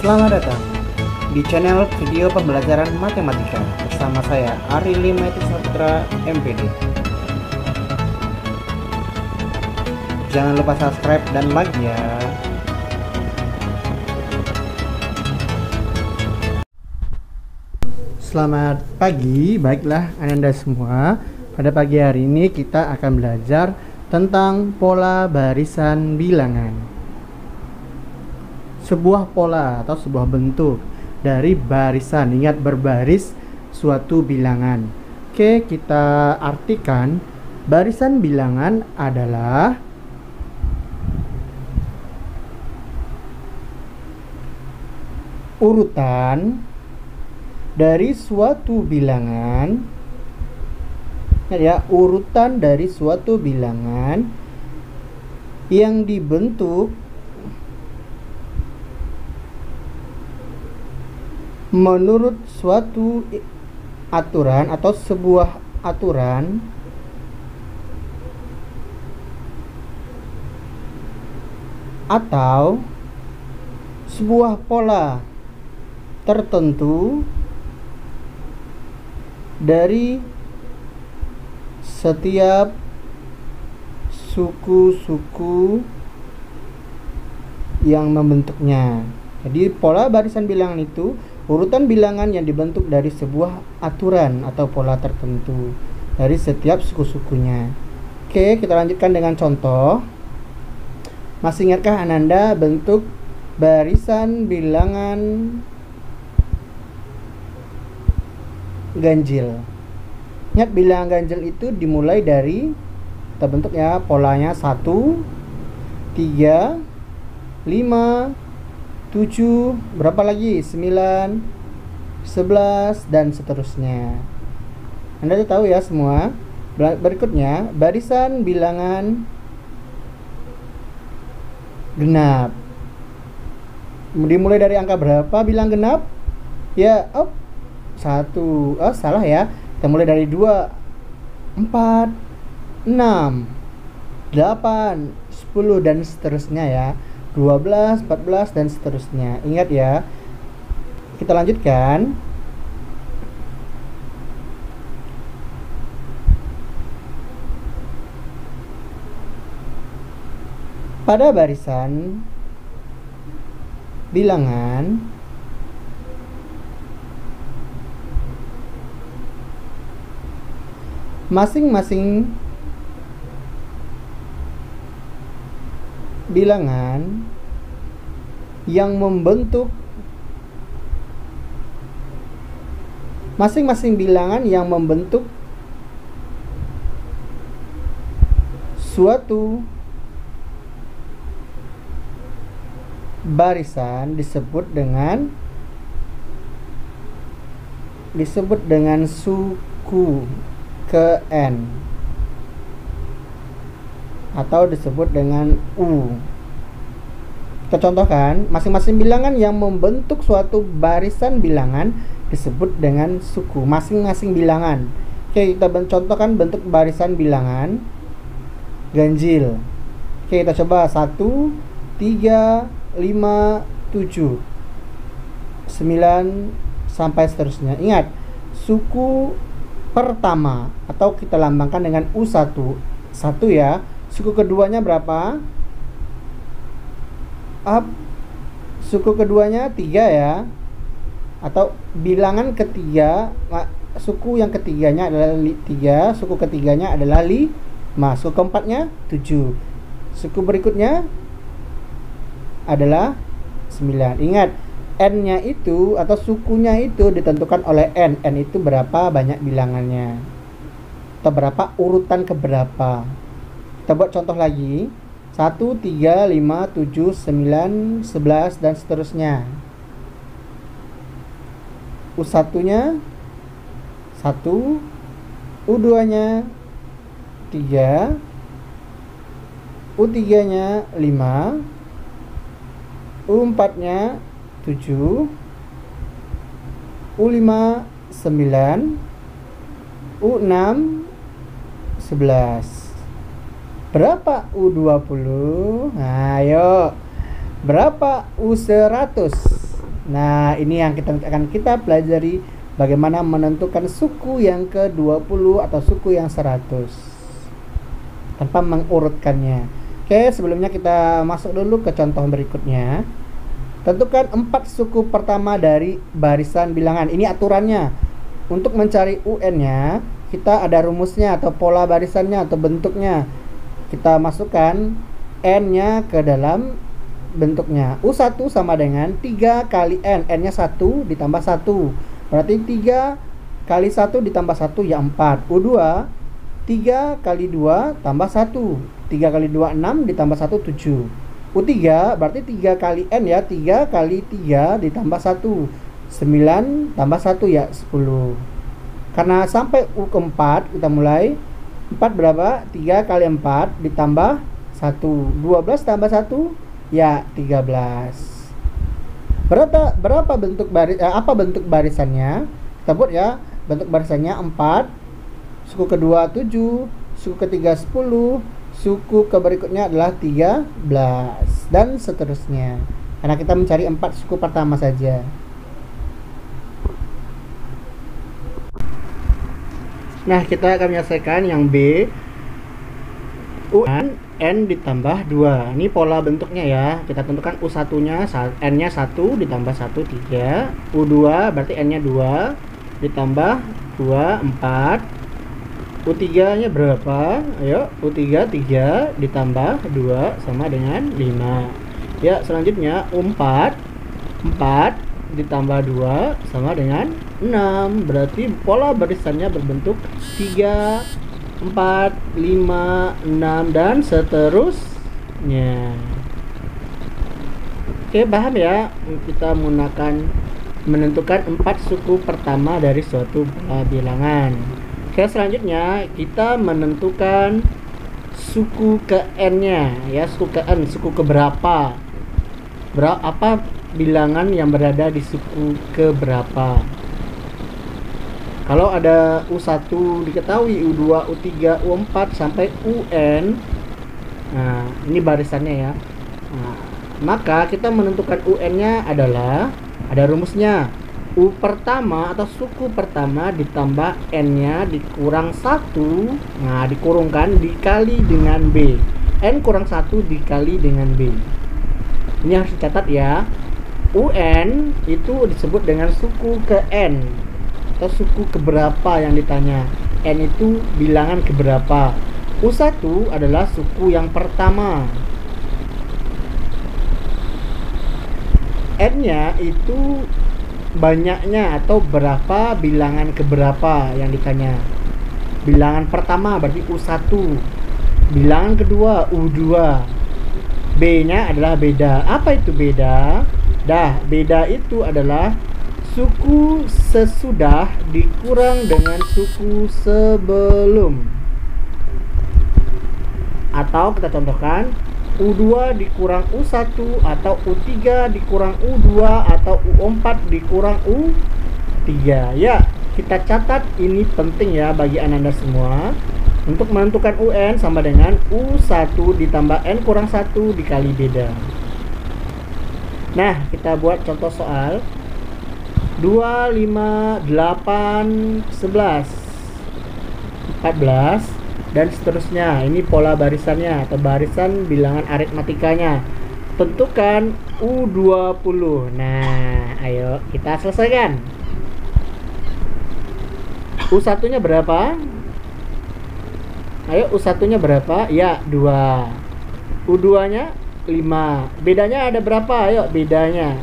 Selamat datang di channel video pembelajaran matematika bersama saya Ari Limaiti Saputra MPD. Jangan lupa subscribe dan like ya. Selamat pagi, baiklah Anda semua. Pada pagi hari ini kita akan belajar tentang pola barisan bilangan. Sebuah pola atau sebuah bentuk dari barisan, ingat berbaris suatu bilangan. Oke, kita artikan barisan bilangan adalah urutan dari suatu bilangan, ya, urutan dari suatu bilangan yang dibentuk menurut suatu aturan atau sebuah aturan atau sebuah pola tertentu dari setiap suku-suku yang membentuknya. Jadi pola barisan bilangan itu urutan bilangan yang dibentuk dari sebuah aturan atau pola tertentu dari setiap suku-sukunya. Oke, kita lanjutkan dengan contoh. Masih ingatkah Ananda bentuk barisan bilangan ganjil? Ingat, bilangan ganjil itu dimulai dari, kita bentuk ya, polanya 1, 3, 5, 7, berapa lagi? 9, 11, dan seterusnya. Anda tahu ya semua. Berikutnya, barisan bilangan genap. Dimulai dari angka berapa bilang genap? Ya, 1. Salah ya. Kita mulai dari 2, 4, 6, 8, 10, dan seterusnya ya. 12, 14, dan seterusnya. Ingat ya. Kita lanjutkan. Pada barisan bilangan masing-masing bilangan yang membentuk suatu barisan disebut dengan suku ke N atau disebut dengan U. Kita contohkan, masing-masing bilangan yang membentuk suatu barisan bilangan disebut dengan suku masing-masing bilangan. Oke, kita contohkan bentuk barisan bilangan ganjil. Oke, kita coba 1, 3, 5, 7, 9, sampai seterusnya. Ingat, suku pertama atau kita lambangkan dengan U1 ya. Suku keduanya berapa? Suku keduanya 3 ya. Atau bilangan ketiga, suku yang ketiganya adalah 3, suku ketiganya adalah 5, suku keempatnya 7, suku berikutnya adalah 9. Ingat, N-nya itu atau sukunya itu ditentukan oleh N. N itu berapa banyak bilangannya atau berapa urutan keberapa. Kita buat contoh lagi. 1, 3, 5, 7, 9, 11, dan seterusnya. U1-nya 1, U2-nya 3, U3-nya 5, U4-nya 7, U5 9, U6 11. Berapa U20? Nah, ayo. Berapa U100? Nah, ini yang akan kita pelajari, bagaimana menentukan suku yang ke-20 atau suku yang 100 tanpa mengurutkannya. Oke, sebelumnya kita masuk dulu ke contoh berikutnya. Tentukan 4 suku pertama dari barisan bilangan. Ini aturannya. Untuk mencari UN-nya, kita ada rumusnya atau pola barisannya atau bentuknya. Kita masukkan N-nya ke dalam bentuknya. U1 sama dengan 3 kali N. N-nya 1 ditambah 1. Berarti 3 kali 1 ditambah 1 ya 4. U2 3 kali 2 tambah 1. 3 kali 2 6 ditambah 1 7. U3 berarti 3 kali N ya. 3 kali 3 ditambah 1. 9 tambah 1 ya 10. Karena sampai U keempat kita mulai. 4 berapa? 3 kali 4 ditambah 1. 12 tambah 1 ya 13. Berapa bentuk apa bentuk barisannya? Kita buat ya. Bentuk barisannya 4, suku kedua 7, suku ketiga 10, suku ke berikutnya adalah 13 dan seterusnya. Karena kita mencari 4 suku pertama saja. Nah, kita akan menyelesaikan yang B. UN N ditambah 2. Ini pola bentuknya ya. Kita tentukan U1-nya, N-nya 1 ditambah 1 3. U2 berarti N-nya 2 ditambah 2 4. U3-nya berapa? Ayo, U3 3 ditambah 2 sama dengan 5. Ya, selanjutnya U4 4 ditambah 2 sama dengan 6. Berarti pola barisannya berbentuk 3 4 5 6 dan seterusnya. Oke, paham ya? Kita menggunakan menentukan 4 suku pertama dari suatu bilangan. Oke, selanjutnya kita menentukan suku ke N-nya ya, suku ke N, suku ke berapa. Apa bilangan yang berada di suku ke berapa? Kalau ada U1 diketahui, U2, U3, U4 sampai UN. Nah, ini barisannya ya. Nah, maka kita menentukan UN-nya adalah ada rumusnya. U pertama atau suku pertama ditambah N-nya dikurang 1. Nah, dikurungkan dikali dengan B. N kurang 1 dikali dengan B. Ini harus dicatat ya. UN itu disebut dengan suku ke N atau suku keberapa yang ditanya. N itu bilangan keberapa. U1 adalah suku yang pertama. N-nya itu banyaknya atau berapa bilangan keberapa yang ditanya. Bilangan pertama berarti U1. Bilangan kedua U2. B-nya adalah beda. Apa itu beda? Beda itu adalah suku sesudah dikurang dengan suku sebelum. Atau kita contohkan U2 dikurang U1 atau U3 dikurang U2 atau U4 dikurang U3. Ya, kita catat ini penting ya bagi Anda semua. Untuk menentukan UN sama dengan U1 ditambah N kurang 1 dikali beda. Nah, kita buat contoh soal. 2, 5, 8, 11, 14 dan seterusnya. Ini pola barisannya atau barisan bilangan aritmatikanya. Tentukan U20. Nah, ayo kita selesaikan. U1-nya berapa? Ayo, U1-nya berapa? Ya, 2. U2-nya 5. Bedanya ada berapa? Ayo, bedanya.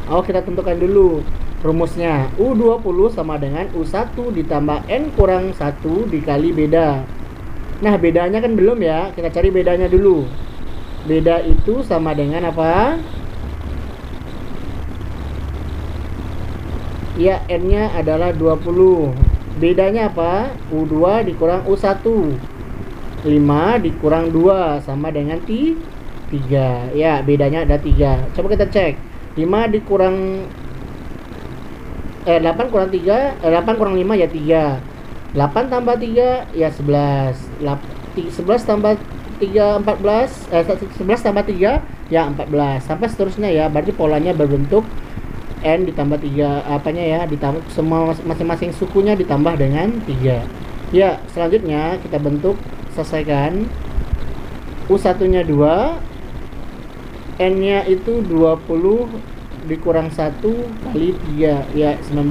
Oh, kita tentukan dulu rumusnya. U20 sama dengan U1 ditambah N kurang 1 dikali beda. Nah, bedanya kan belum ya. Kita cari bedanya dulu. Beda itu sama dengan apa? Ya, N-nya adalah 20. Bedanya apa? U2 dikurang U1. 5 dikurang 2 sama dengan 3. Ya, bedanya ada 3. Coba kita cek. 5 dikurang 8 kurang 3, 8 kurang 5 ya 3. 8 tambah 3 ya 11. 11 tambah 3 14 11 tambah 3 ya 14 sampai seterusnya ya. Berarti polanya berbentuk n ditambah 3 apanya ya, ditambah semua masing-masing sukunya ditambah dengan 3. Ya, selanjutnya kita bentuk, selesaikan. U1 nya 2, n nya itu 20 dikurang 1 kali 3 ya 19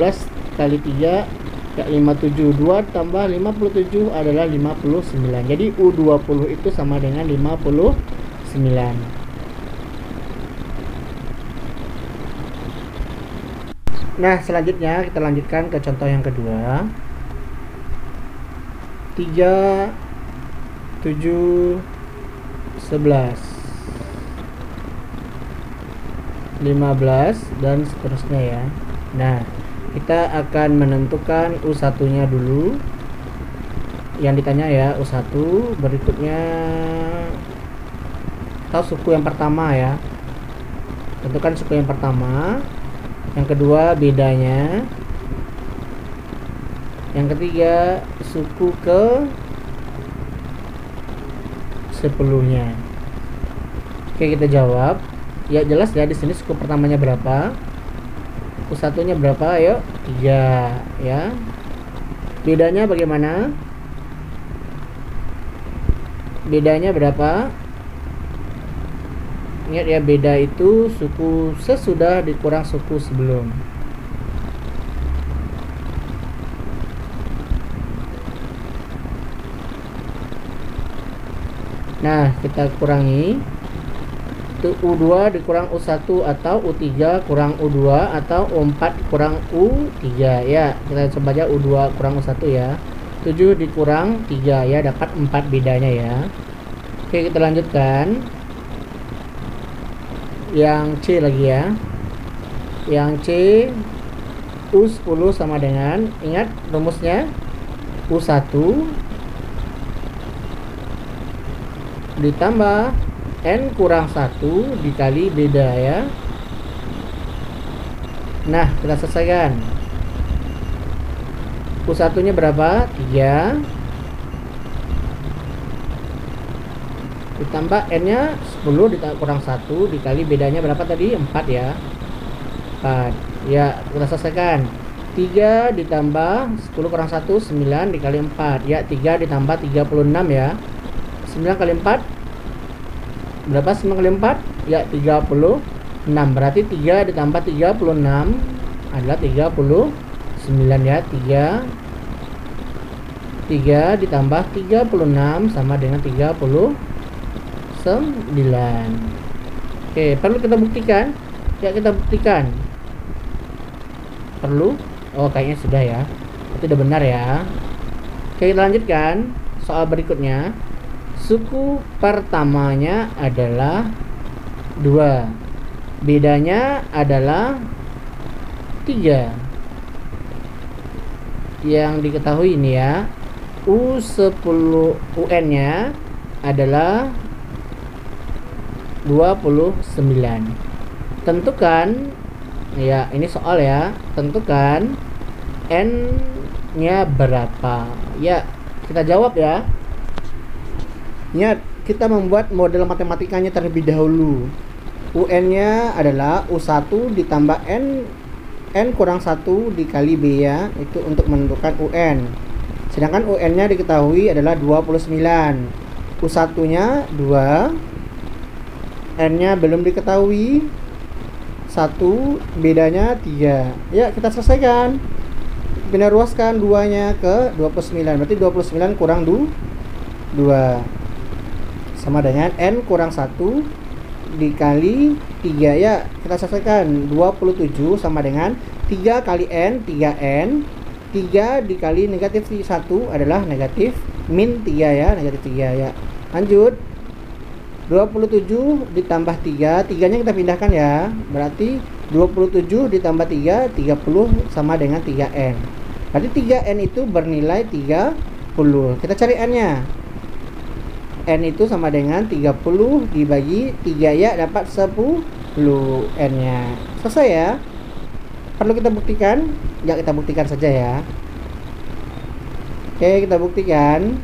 kali 3 ya 57. 2 tambah 57 adalah 59. Jadi U20 itu sama dengan 59. Nah, selanjutnya kita lanjutkan ke contoh yang kedua. 3 7 11 15 dan seterusnya ya. Nah, kita akan menentukan U1 nya dulu yang ditanya ya, U1. Berikutnya atau suku yang pertama ya, tentukan suku yang pertama, yang kedua bedanya, yang ketiga suku ke 10-nya. Oke, kita jawab. Ya jelas ya, di sini suku pertamanya berapa, U1 nya berapa, ayo 3 ya. Bedanya bagaimana? Bedanya berapa? Ingat ya, beda itu suku sesudah dikurang suku sebelum. Nah, kita kurangi. Itu U2 dikurang U1 atau U3 kurang U2 atau U4 kurang U3 ya. Kita coba aja U2 kurang U1 ya. 7 dikurang 3 ya, dapat 4 bedanya ya. Oke, kita lanjutkan. Yang C lagi ya. Yang C, U10 sama dengan, ingat rumusnya, U1 ditambah n kurang 1 dikali beda ya. Nah, kita selesaikan. U1 nya berapa? 3 ditambah n nya 10 kurang 1 dikali bedanya berapa tadi? 4 ya. 4 ya, kita selesaikan. 3 ditambah 10 kurang 1 9 dikali 4 ya. 3 ditambah 36 ya. 9 kali 4 berapa? 9 kali 4 ya 36. Berarti 3 ditambah 36 adalah 39 ya. 3 ditambah 36 sama dengan 39. Oke, perlu kita buktikan? Ya, kita buktikan. Perlu? Oh, kayaknya sudah ya. Itu udah benar ya. Oke, kita lanjutkan soal berikutnya. Suku pertamanya adalah 2. Bedanya adalah 3. Yang diketahui ini ya, U10 UN-nya adalah 29. Tentukan ya, ini soal ya. Tentukan N-nya berapa. Ya, kita jawab ya. Ingat, kita membuat model matematikanya terlebih dahulu. UN-nya adalah U1 ditambah N kurang 1 dikali B ya. Itu untuk menentukan UN. Sedangkan UN-nya diketahui adalah 29. U1-nya 2. N-nya belum diketahui 1, bedanya 3. Ya, kita selesaikan. Pindah ruaskan 2-nya ke 29. Berarti 29 kurang 2 sama dengan N kurang 1 dikali 3 ya. Kita selesaikan. 27 sama dengan 3 kali N, 3N. 3 dikali negatif 1 adalah negatif min 3 ya, negatif 3 ya. Lanjut. 27 ditambah 3, 3-nya kita pindahkan ya. Berarti 27 ditambah 3, 30 sama dengan 3N. Berarti 3N itu bernilai 30. Kita cari N-nya. N itu sama dengan 30 dibagi 3 ya, dapat 10 N-nya. Selesai ya. Perlu kita buktikan? Ya, kita buktikan saja ya. Oke, kita buktikan.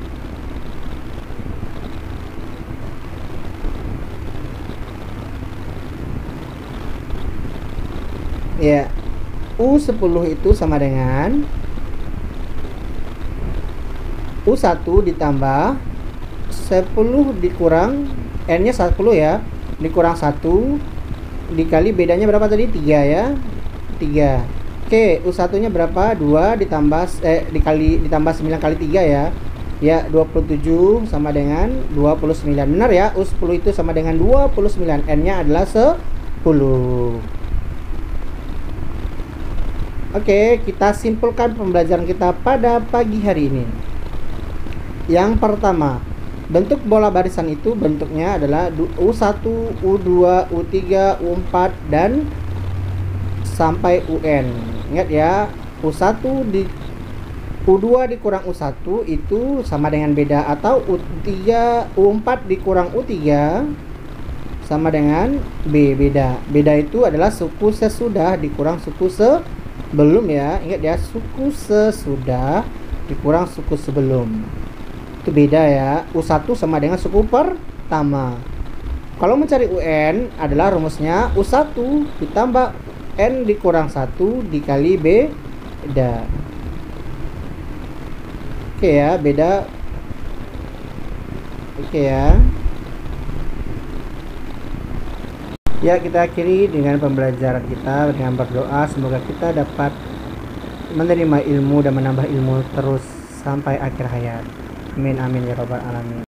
Ya, U10 itu sama dengan U1 ditambah 10 dikurang N-nya 10 ya, dikurang 1 dikali bedanya berapa tadi? 3 ya. 3. Oke, U1-nya berapa? 2 ditambah 9 kali 3 ya. Ya, 27 sama dengan 29. Benar ya, U10 itu sama dengan 29. N-nya adalah 10. Oke, kita simpulkan pembelajaran kita pada pagi hari ini. Yang pertama, bentuk bola barisan itu bentuknya adalah U1, U2, U3, U4 dan sampai UN. Ingat ya, U1 di U2 dikurang U1 itu sama dengan beda, atau U4 dikurang U3 sama dengan B, beda. Beda itu adalah suku sesudah dikurang suku sebelum ya. Ingat ya, suku sesudah dikurang suku sebelum. Itu beda ya. U1 sama dengan suku pertama. Kalau mencari UN adalah rumusnya U1 ditambah N dikurang 1 dikali beda. Oke ya, beda. Oke ya. Ya, kita akhiri dengan pembelajaran kita dengan berdoa semoga kita dapat menerima ilmu dan menambah ilmu terus sampai akhir hayat. Amin amin ya rabbal alamin.